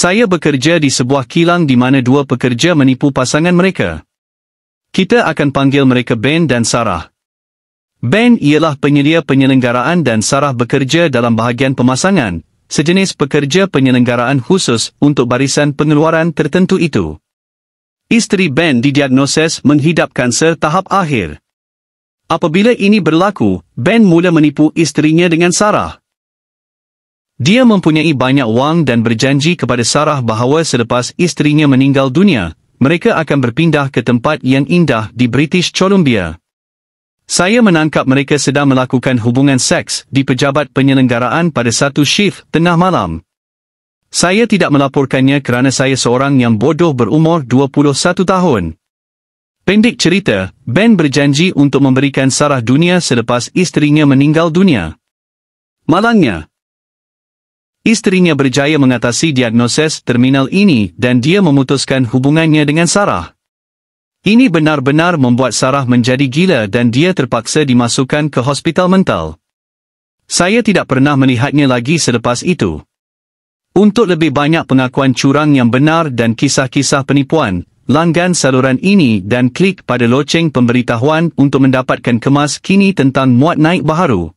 Saya bekerja di sebuah kilang di mana dua pekerja menipu pasangan mereka. Kita akan panggil mereka Ben dan Sarah. Ben ialah penyedia penyelenggaraan dan Sarah bekerja dalam bahagian pemasangan, sejenis pekerja penyelenggaraan khusus untuk barisan pengeluaran tertentu itu. Isteri Ben didiagnosis menghidap kanser tahap akhir. Apabila ini berlaku, Ben mula menipu isterinya dengan Sarah. Dia mempunyai banyak wang dan berjanji kepada Sarah bahawa selepas isterinya meninggal dunia, mereka akan berpindah ke tempat yang indah di British Columbia. Saya menangkap mereka sedang melakukan hubungan seks di pejabat penyelenggaraan pada satu shift tengah malam. Saya tidak melaporkannya kerana saya seorang yang bodoh berumur 21 tahun. Pendek cerita, Ben berjanji untuk memberikan Sarah dunia selepas isterinya meninggal dunia. Malangnya, isterinya berjaya mengatasi diagnosis terminal ini dan dia memutuskan hubungannya dengan Sarah. Ini benar-benar membuat Sarah menjadi gila dan dia terpaksa dimasukkan ke hospital mental. Saya tidak pernah melihatnya lagi selepas itu. Untuk lebih banyak pengakuan curang yang benar dan kisah-kisah penipuan, langgan saluran ini dan klik pada loceng pemberitahuan untuk mendapatkan kemas kini tentang muat naik baharu.